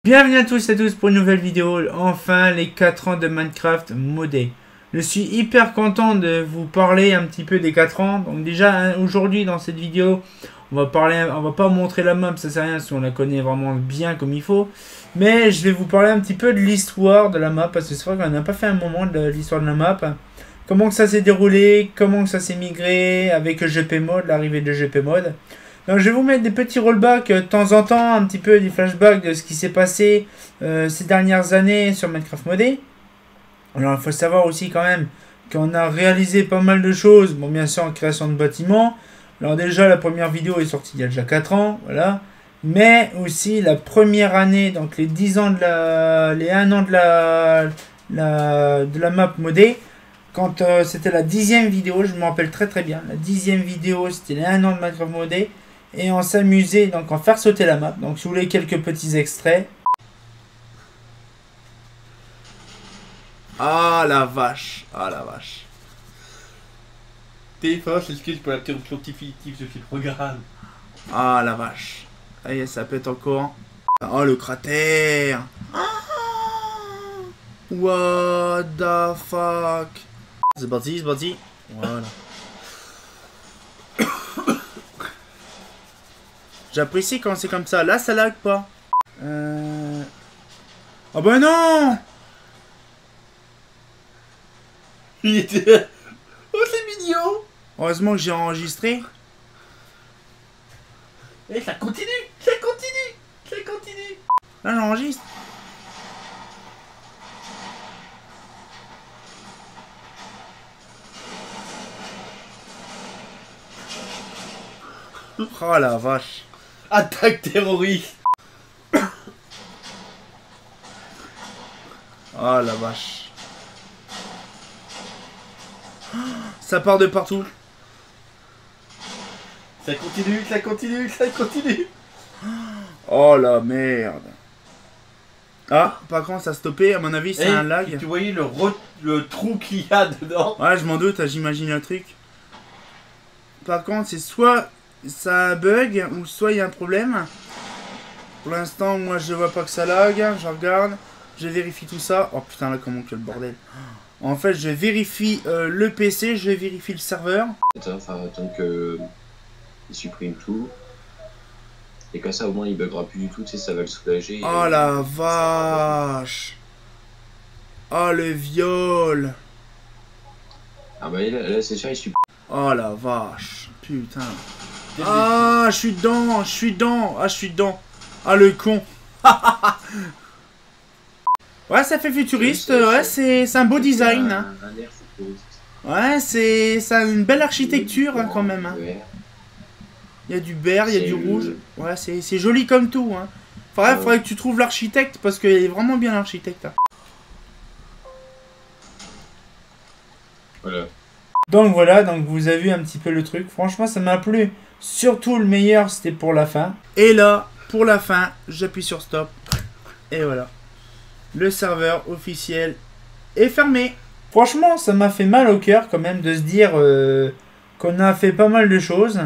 Bienvenue à tous et à tous pour une nouvelle vidéo, enfin les 4 ans de Minecraft modé. Je suis hyper content de vous parler un petit peu des 4 ans. Donc déjà aujourd'hui dans cette vidéo, on va pas montrer la map, ça sert à rien si on la connaît vraiment bien comme il faut. Mais je vais vous parler un petit peu de l'histoire de la map, parce que c'est vrai qu'on n'a pas fait un moment de l'histoire de la map. Comment que ça s'est déroulé, comment que ça s'est migré avec GPMod, l'arrivée de GPMod. Donc je vais vous mettre des petits rollbacks de temps en temps, un petit peu des flashbacks de ce qui s'est passé ces dernières années sur Minecraft modé. Alors il faut savoir aussi quand même qu'on a réalisé pas mal de choses, bon bien sûr en création de bâtiments. Alors déjà la première vidéo est sortie il y a déjà 4 ans, voilà. Mais aussi la première année, donc les 10 ans de les 1 an de la map modée. Quand c'était la 10e vidéo, je me rappelle très bien, la 10e vidéo c'était les 1 an de Minecraft modé. Et on s'amusait donc à faire sauter la map. Donc si vous voulez quelques petits extraits. Ah la vache. Ah la vache. TF1, c'est l'excuse pour l'interruption définitive de ce programme. Ah la vache. Allez, ça pète encore. Oh le cratère. What the fuck. C'est parti, c'est parti. Voilà. J'apprécie quand c'est comme ça. Là, ça lag pas. Oh bah non. Il était... Oh, c'est mignon. Heureusement que j'ai enregistré. Et ça continue, ça continue, ça continue. Là, j'enregistre. Oh la vache. Attaque terroriste. Oh la vache. Ça part de partout. Ça continue, ça continue, ça continue. Oh la merde. Ah, par contre, ça a stoppé. À mon avis, c'est un lag. Tu voyais le trou qu'il y a dedans. Ouais, je m'en doute, j'imagine le truc. Par contre, c'est soit ça bug, ou soit il y a un problème. Pour l'instant, moi, je vois pas que ça lag. Je regarde, je vérifie tout ça. Oh putain, là, comment que le bordel. En fait, je vérifie le PC, je vérifie le serveur. Attends que il supprime tout. Et comme ça, au moins, il buggera plus du tout, tu sais, ça va le soulager. Oh la vache. Oh le viol. Ah bah là c'est sûr, il supprime. Oh la vache. Putain. Ah, je suis dedans, je suis dedans. Ah, je suis dedans. Ah, le con. Ouais, ça fait futuriste. Ouais, c'est un beau design. Hein. Ouais, ça a une belle architecture hein, quand même. Hein. Il y a du vert, il y a du rouge. Ouais, c'est joli comme tout. Hein. Faudrait que tu trouves l'architecte parce qu'il est vraiment bien l'architecte. Hein. Voilà. Donc voilà, donc vous avez vu un petit peu le truc. Franchement, ça m'a plu. Surtout le meilleur, c'était pour la fin. Et là, pour la fin, j'appuie sur stop. Et voilà. Le serveur officiel est fermé. Franchement, ça m'a fait mal au cœur quand même de se dire qu'on a fait pas mal de choses.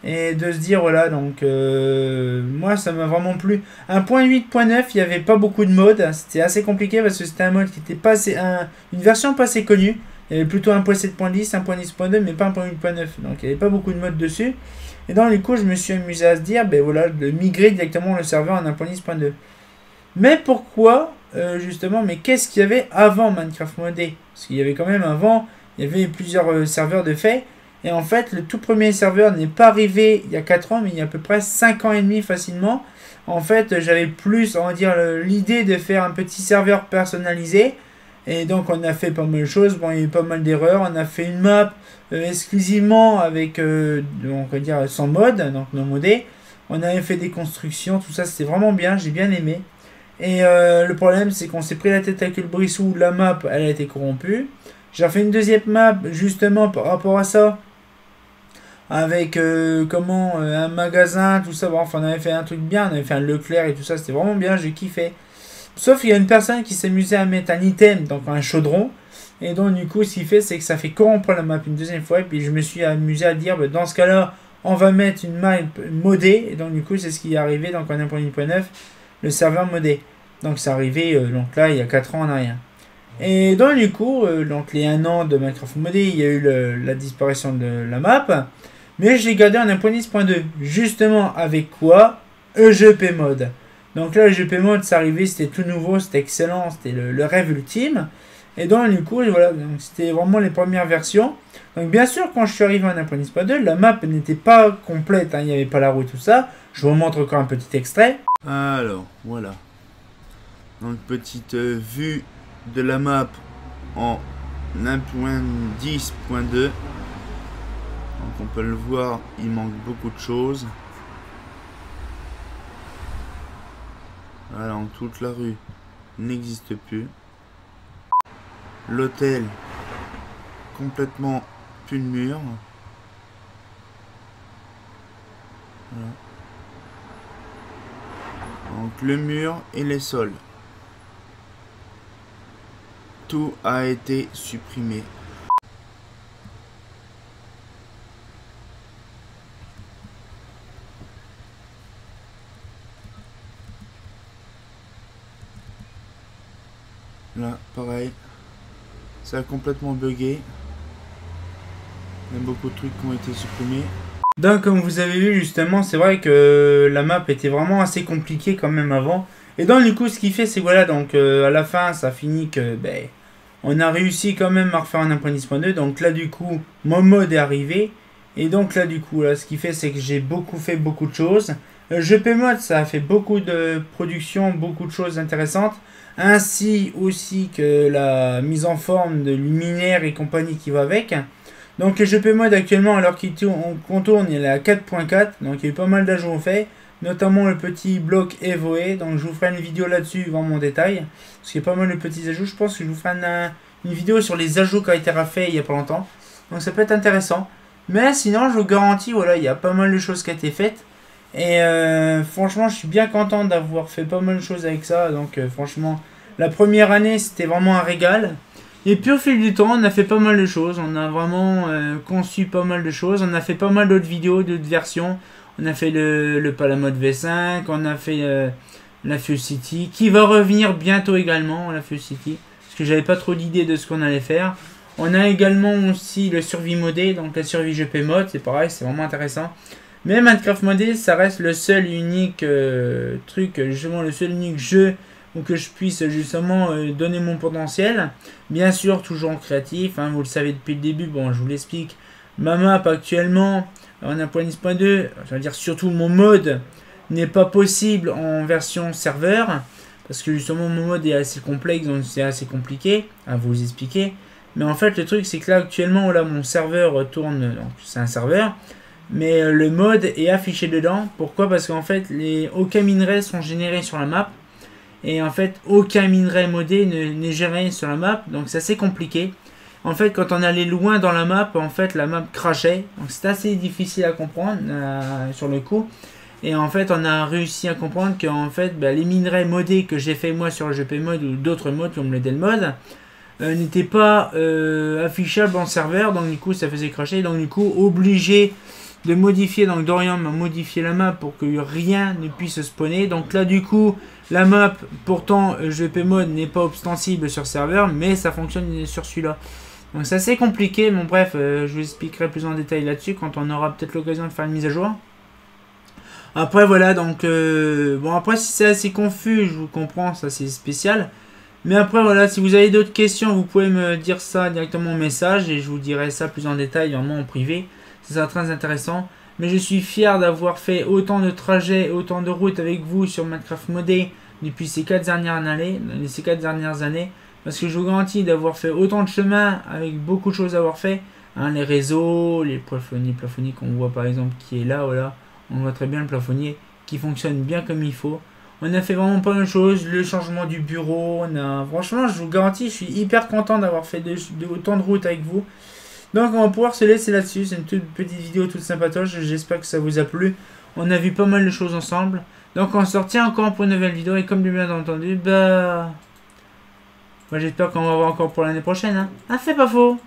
Et de se dire, voilà, donc moi, ça m'a vraiment plu. 1.8.9, il n'y avait pas beaucoup de modes. C'était assez compliqué parce que c'était un mode qui était pas assez... une version pas assez connue. Il y avait plutôt 1.7.10, 1.10.2, mais pas 1.8.9. Donc il n'y avait pas beaucoup de modes dessus. Et dans les coups, je me suis amusé à se dire, ben voilà, de migrer directement le serveur en 1.10.2. Mais pourquoi, justement, mais qu'est-ce qu'il y avait avant Minecraft modé? Parce qu'il y avait quand même avant, il y avait plusieurs serveurs de fait. Et en fait, le tout premier serveur n'est pas arrivé il y a 4 ans, mais il y a à peu près 5 ans et demi facilement. En fait, j'avais plus, on va dire, l'idée de faire un petit serveur personnalisé. Et donc on a fait pas mal de choses, bon il y a eu pas mal d'erreurs, on a fait une map exclusivement avec, on va dire, sans mode, donc non modé. On avait fait des constructions, tout ça c'était vraiment bien, j'ai bien aimé. Et le problème c'est qu'on s'est pris la tête avec le brissou, la map elle a été corrompue. J'ai refait une deuxième map justement par rapport à ça. Avec un magasin, tout ça, bon, enfin on avait fait un truc bien, on avait fait un Leclerc et tout ça, c'était vraiment bien, j'ai kiffé. Sauf qu'il y a une personne qui s'amusait à mettre un item, donc un chaudron. Et donc du coup ce qu'il fait c'est que ça fait corrompre la map une deuxième fois. Et puis je me suis amusé à dire bah, dans ce cas là on va mettre une map modée. Et donc du coup c'est ce qui est arrivé donc en 1.8.9. Le serveur modé. Donc c'est arrivé donc là il y a 4 ans en arrière. Et donc du coup, donc les 1 an de Minecraft modé, il y a eu la disparition de la map. Mais j'ai gardé en 1.10.2. Justement avec quoi? EGP mode. Donc là EGP mode c'est arrivé, c'était tout nouveau, c'était excellent, c'était le rêve ultime. Et donc du coup voilà, c'était vraiment les premières versions. Donc bien sûr quand je suis arrivé en 1.10.2, la map n'était pas complète, hein, il n'y avait pas la roue et tout ça. Je vous montre encore un petit extrait. Alors voilà. Donc petite vue de la map en 1.10.2. Donc on peut le voir, il manque beaucoup de choses. Voilà, donc toute la rue n'existe plus. L'hôtel, complètement plus de mur. Voilà. Donc le mur et les sols. Tout a été supprimé. Là, pareil. Ça a complètement bugué. Il y a beaucoup de trucs qui ont été supprimés. Donc, comme vous avez vu, justement, c'est vrai que la map était vraiment assez compliquée quand même avant. Et donc, du coup, ce qui fait, c'est voilà, donc à la fin, ça finit que, ben, on a réussi quand même à refaire un 1.10.2. Donc là, du coup, mon mode est arrivé. Et donc là, du coup, là, ce qui fait, c'est que j'ai fait beaucoup de choses. GP Mode, ça a fait beaucoup de production, beaucoup de choses intéressantes. Ainsi aussi que la mise en forme de luminaires et compagnie qui va avec. Donc le GP Mode actuellement, alors qu'on tourne, il est à 4.4. Donc il y a eu pas mal d'ajouts faits. Notamment le petit bloc Evoe. Donc je vous ferai une vidéo là-dessus vraiment en détail. Parce qu'il y a pas mal de petits ajouts. Je pense que je vous ferai une vidéo sur les ajouts qui ont été faits il n'y a pas longtemps. Donc ça peut être intéressant. Mais sinon, je vous garantis, voilà, il y a pas mal de choses qui ont été faites. Et franchement, je suis bien content d'avoir fait pas mal de choses avec ça. Donc franchement, la première année, c'était vraiment un régal. Et puis au fil du temps, on a fait pas mal de choses. On a vraiment conçu pas mal de choses. On a fait pas mal d'autres vidéos, d'autres versions. On a fait le Palamode V5. On a fait la Fuse City, qui va revenir bientôt également, la Fuse City. Parce que j'avais pas trop d'idées de ce qu'on allait faire. On a également aussi le survie modé, donc la survie GP mode. C'est pareil, c'est vraiment intéressant. Mais Minecraft modé, ça reste le seul unique truc, justement le seul unique jeu où que je puisse justement donner mon potentiel. Bien sûr, toujours en créatif, hein, vous le savez depuis le début, bon je vous l'explique. Ma map actuellement, en 1.10.2, je veux dire surtout mon mode, n'est pas possible en version serveur. Parce que justement mon mode est assez complexe, donc c'est assez compliqué à vous expliquer. Mais en fait le truc c'est que là actuellement, là mon serveur tourne, donc c'est un serveur. Mais le mode est affiché dedans. Pourquoi? Parce qu'en fait, aucun minerai sont générés sur la map. Et en fait, aucun minerai modé n'est géré sur la map. Donc c'est assez compliqué. En fait, quand on allait loin dans la map, en fait, la map crachait. Donc c'est assez difficile à comprendre sur le coup. Et en fait, on a réussi à comprendre que en fait, les minerais modés que j'ai fait moi sur le GP mode ou d'autres modes comme le Del mode n'étaient pas affichables en serveur. Donc du coup, ça faisait cracher. Donc du coup, obligé de modifier, donc Dorian m'a modifié la map pour que rien ne puisse spawner. Donc là du coup la map pourtant GP mode n'est pas ostensible sur serveur, mais ça fonctionne sur celui-là. Donc c'est assez compliqué, bon bref, je vous expliquerai plus en détail là-dessus quand on aura peut-être l'occasion de faire une mise à jour. Après voilà, donc bon après si c'est assez confus, je vous comprends, ça c'est spécial. Mais après voilà, si vous avez d'autres questions, vous pouvez me dire ça directement en message et je vous dirai ça plus en détail vraiment en privé. Ça sera très intéressant. Mais je suis fier d'avoir fait autant de trajets, autant de routes avec vous sur Minecraft modé depuis ces 4 dernières années. Parce que je vous garantis d'avoir fait autant de chemin avec beaucoup de choses à avoir fait. Hein, les réseaux, les plafonniers qu'on voit par exemple qui est là, voilà. On voit très bien le plafonnier qui fonctionne bien comme il faut. On a fait vraiment pas mal de choses. Le changement du bureau. Franchement, je vous garantis, je suis hyper content d'avoir fait autant de routes avec vous. Donc on va pouvoir se laisser là-dessus, c'est une toute petite vidéo toute sympatoche, j'espère que ça vous a plu. On a vu pas mal de choses ensemble. Donc on se retient encore pour une nouvelle vidéo et comme bien entendu, moi j'espère qu'on va voir encore pour l'année prochaine. Hein. Ah c'est pas faux.